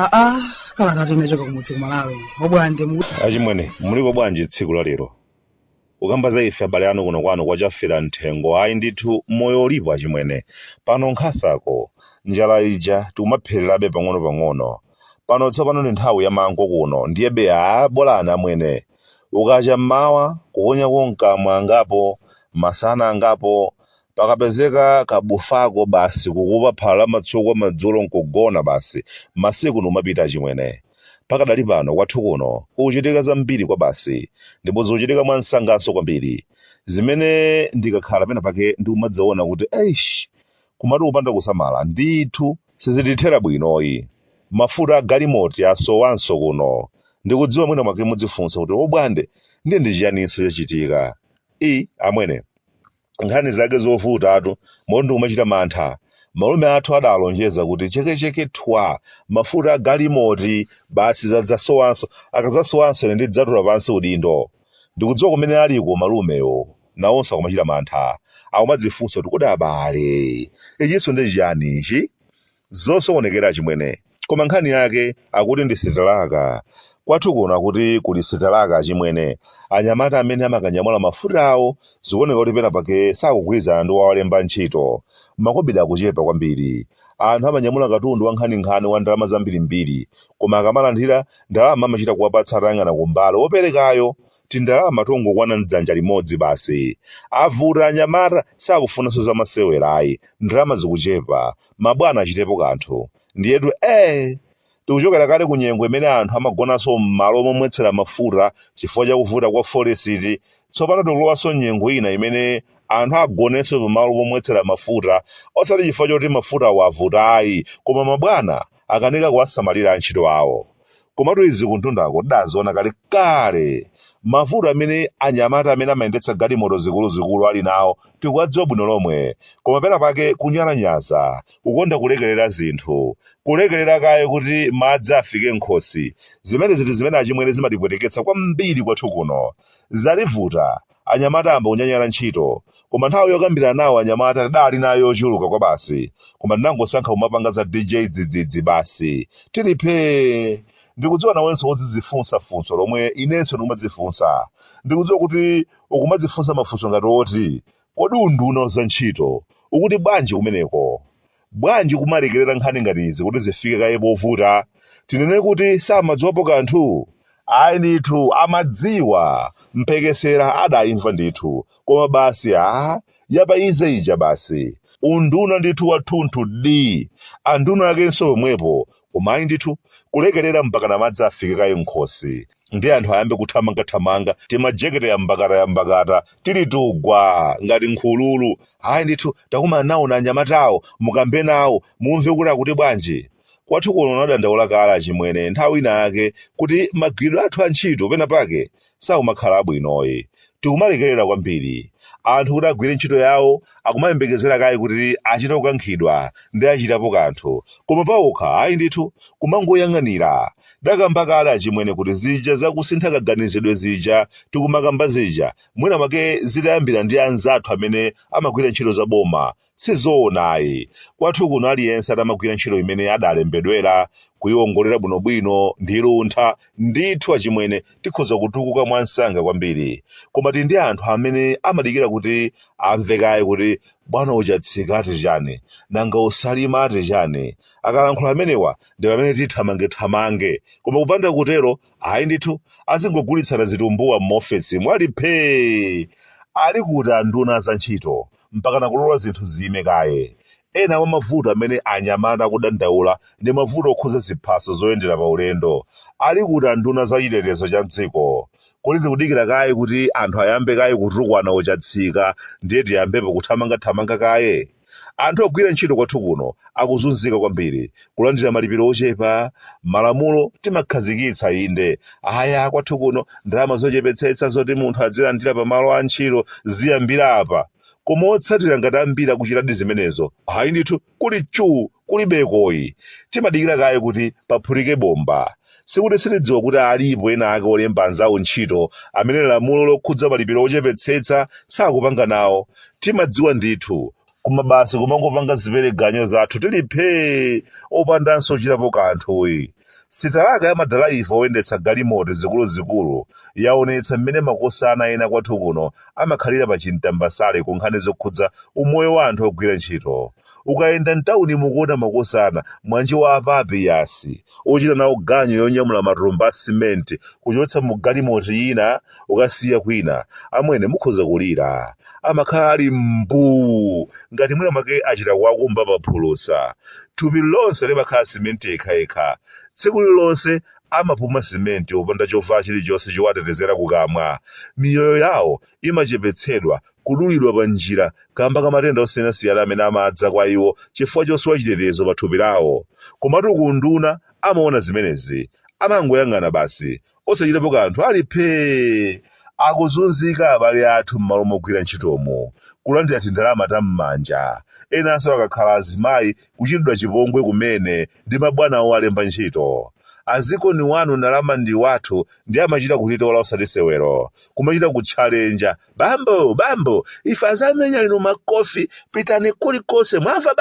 Kalata timechoka kumudzi kumalawi Bwande achimwene muliko bwanji tsiku la lero ukamba za ife abale anu kuno kwanu kwachafera nthengo ayi ndithu moyo ulipo achimwene pano nkhasako njala ija tikumaphererabe pang'ono pano tsopano ndi nthawi ya mango kuno ndiyebe bolani amwene ukacha mmawa kuponya konkamwa angapo masana angapo pakapezeka kabufako basi kukupa phala la matsuko madzulo nkugona basi masiku numapita achimwene pakadali pano kwathu kuno kuchitika zambiri kwa basi ndipo zikuchitika mwa msangaso kwambiri zimene ndikakhala pena pake ndikumadzaona kuti eish kumati kupanda kusamala ndithu sizitithera bwinoyi mafuta a galimoti asowanso kuno ndikudziwa mwina mwake mudzifunsa kuti Bwande ndiye ndi chiyaninso chachitika amwene nkhani zake zovutatu moti ndikumachita mantha malume athu adalonjeza kuti chekecheke thwa mafuta a galimoti basi zadzasowanso akazasowanso ine ndidzatula pansi udindo ndikudziwa kumene aliko malumeyo nawonso akumachita mantha akumadzifunsa kuti kodi abale ichinso ndi chiyani ichi zosokonekera chimwene koma nkhani yake akuti ndi sitalaka kwathu kuno akuti kuli sitalaka achimwene anyamata amene amakanyamula mafuta awo zikuoneka kuti pena pake sakugwirizana ndi wawalemba ntchito makobidi akuchepa kwambiri anthu amanyamula katundu wa nkhaninkhani wa ndalama zambirimbiri koma akamalandira ndalama amachita kuwapatsa atayang'ana kumbali woperekayo tindalama tongokwana mdzanja limodzi basi avuta anyamata sakufunanso za masewerayi ndalama zikuchepa mabwana achitepo kanthu ndiyetu tikuchokera kale ku nyengo imene anthu amagonanso m'malo momwetsera mafuta chifukwa chakuvuta kwa foresiti tsopano tikulowanso nyengo ina imene anthu agonenso pamalo pomwetsera mafuta osati chifukwa choti mafuta avutayi koma mabwana akanika kuwasamalira antchito awo komatu izi kuntundako tidaziona kale mafuta amene anyamata amene amayendetsa galimoto zikuluzikulu ali nawo tikuwadziwa bwino lomwe koma pena pake kunyalanyaza kukonda kulekerera zinthu kulekerera kaye kuti madzi afike nkhosi zimene achimwene zimatipweteketsa kwambiri kwathu kuno zalivuta anyamata amba kunyanyala ntchito koma nthawi yokambira nawo anyamata tidali nayo yochuluka kwa basi koma ndinangosankha kumapanga za dj dzidzidzi basi tilipe ndikudziwa nawenso wodzidzifunsa funso lomwe inenso ndikumadzifunsa ndikudziwa kuti ukumadzifunsa mafunso ngati oti kodi unduna za ntchito ukuti bwanji kumeneko bwanji kumalekerera nkhani ngati izi kuti zifike kaye povuta tinene kuti samadziwapo kanthu ayi ndithu amadziwa mpekesera adayimva ndithu koma basi yapa ize ija basi unduna ndithu wathunthu anduna akenso pomwepo koma ayi ndithu kulekerera mpaka na madzi afike kaye nkhosi ndi anthu ayambe kuthamangathamanga timajekete yambakata tili tugwa ngati nkhululu ayi ndithu takumana nawo na anyamatawo mukambe nawo mumve kuti akuti bwanji kwathu kuno nadandaula kale achimwene nthawi ina yake kuti magwiridwe athu antchito pena pake sakumakhala abwinoyi tikumalekerera kwambiri anthu kuti agwire ntchito yawo akumayembekezera kaye kuti achite kukankhidwa ndi achitapo kanthu koma pawokha ayi ndithu kumangoyang'anira dakamba kale achimwene kuti zija zakusintha kaganizidwe zija tikumakamba zija mwina make zitayambira ndi anzathu amene amagwira ntchito za boma sizoonayi kwathu kuno aliyense atamagwira ntchito imene adalembedwera kuyiwongolera bwinobwino ndi luntha ndithu achimwene tikhoza kutukuka mwansanga kwambiri koma tili ndi anthu amene amadikira kuti amve kaye kuti bwana uchatsika ati chani nanga usalima ati chani akalankhula amenewa ndi pamene tithamange koma kupanda kutero ayi ndithu azingogulitsana zitumbuwa m'maofesi mwali ali kuti anduna za ntchito mpaka nakulola zinthu zime kaye ena mwa mavuto amene anyamata akudandaula ndi mavuto okhuza ziphaso zoyendera pa ulendo ali kuti anduna za chitetezo cha mdziko kodi tikudikira kaye kuti anthu ayambe kaye kutukwana uchatsika ndiye tiyambepo kuthamangathamanga kaye anthu ogwira ntchito kwathu kuno akuzunzika kwambiri kulandira malipiro ochepa malamulo timakhazikitsa inde kwathu kuno ndalama zochepetsetsa zoti munthu azilandira pamalo a ntchito ziyambira apa koma otsatira ngati ambiri akuchitadi zimenezo ayi ndithu kuli kulibekoyi timadikira kaye kuti paphulike bomba sikuti sitidziwa kuti alipo ena ake olemba anzawo ntchito amene lamulo lokhudza malipiro ochepetsetsa sakupanga nawo timadziwa ndithu koma basi kumangopanga zipereganyo zathu tilipe opandanso chitapo kanthuyi sitalaka ya madalaiva oyendetsa galimoto zikuluzikulu yaonetsa mmene makosana ena kwathu kuno amakhalira pa chintambasale ku nkhani zokhudza umoyo wa anthu ogwira ntchito. Ukayenda mtawuni mukuona makosana mwanji wa apapi yasi ochita nawo ganyo yonyamula matumba a simenti kuchotsa mu galimoti ina ukasiya kwina, amwene mukhoza kulira. Amakhala ali mbuu ngati mwina make achita kuwakumba paphulusa. Thupi lonse limakhala simenti yekhayekha. Tsiku lilonse amapuma simenti upanda chovala chilichonse chowatetezera kukamwa. Miyoyo yawo imachepetsedwa kudulidwa pa njira kamba ka matenda osiyanasiyana amene amadza kwa iwo chifukwa chosowa chitetezo pa thupi lawo. Komatu ku nduna amaona zimenezi amangoyang'ana basi osachitapo kanthu ali phee. Akuzunzika abale athu m'malo mogwira ntchitomo kulandira tindalama tam'manja. Enanso akakhala azimayi kuchitidwa chipongwe kumene ndi mabwana awo alemba ntchito. Azikoni wanu ndalama ndi wathu ndi amachita kulitola osati sewero, kumachita kutchalenja bambo ife azamenya inu makofi pitani kulikonse mwamva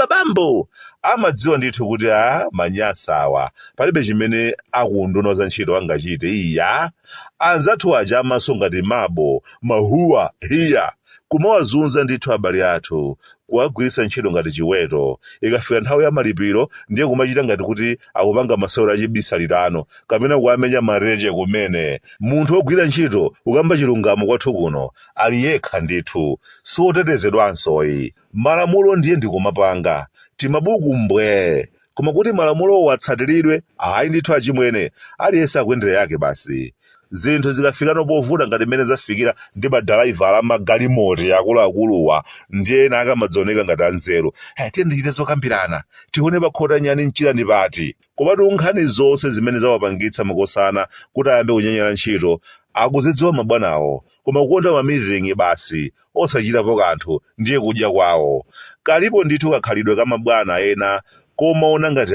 bambo. Amadziwa ndithu kuti manyasa awa palibe chimene akunduna za ntchito angachite. Iya anzathu aja amaso ngati mabo mahuwa hiya kumawazunza ndithu abale athu kuwagwiritsa ntchito ngati chiweto. Ikafika nthawi ya malipiro ndiye kumachita ngati kuti akupanga masewero achibisalirano kapena kuamenya mareje kumene. Munthu wogwira ntchito ukamba chilungamo kwathu kuno ali yekha ndithu, sotetezedwansoyi. Malamulo ndiye ndikumapanga timabuku mbwe, koma kuti malamulo atsatiridwe ayi ndithu achimwene aliyense akuyendera yake basi. Zinthu zikafikano povuta ngati mmene zafikira ndi madalaiva ala magalimoti akuluakuluwa ndiye ena akamadzaoneka ngati anzeru. Tiye ndichite zokambirana tione pakhota nyani mchirani pati. Komatu nkhani zonse zimene zawapangitsa makosana kuti ayambe kunyanyala ntchito akuzidziwa mabwanawo, koma kukonda mamitingi basi osachitapo kanthu ndiye kudya kwawo. Kalipo ndithu kakhalidwe ka mabwana ena komaona ngati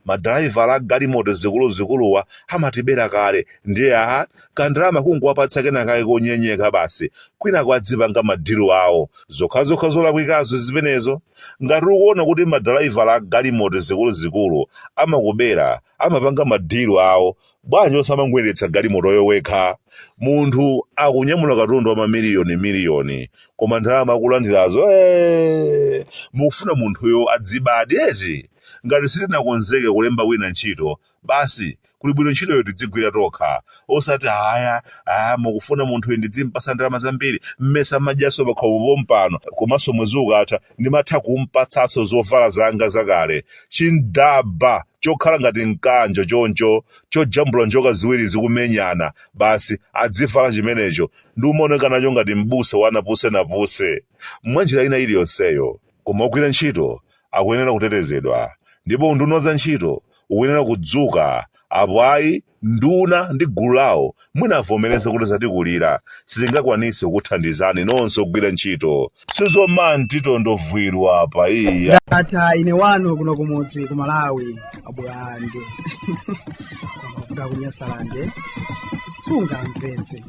madalaiva ala galimoto zikuluzikuluwa amatibera kale ndiye kandalama kunguwapatsa kenakake konyenyeka basi kwina kwadzipanga madilu awo. Zokhazokha zolakwikazo zimenezo. Ngati ukuona kuti madalaiva ala galimoto zikuluzikulu amakubera amapanga madilu awo, bwanji osamangweretsa galimoto yowekha. Munthu akunyamula katundu wa mamiliyoni koma ndalama akulandirazo mukufuna munthuyo adzibadi eti. Ngati sitinakonzeke kulemba wina ntchito basi kuli bwino ntchitoyo tidzigwira tokha, osati mukufuna munthuyo ndidzimpasa ndalama zambiri mmesa madyaso pakhomo pompano komanso mwezi ukatha ndimatha kumpatsaso zovala zanga zakale. Chindaba chokhala ngati mkanjo choncho chojambula njoka ziwiri zikumenyana basi adzivala chimenecho ndi umaoneka nacho ngati m'busa wanapuse. Mwanjira ina iliyonseyo koma ogwira ntchito akuyenera kutetezedwa, ndipo unduna za ntchito ukuyenera kudzuka apo ayi nduna ndi gulu lawo mwinavomereza kuti zatikulira sitingakwanise kukuthandizani nonse ogwira ntchito. Sizomani titondovwirwa apa iya Kalata ine wanu kuno kumudzi ku Malawi Bwande kufuta kunyasalande sunga mvetse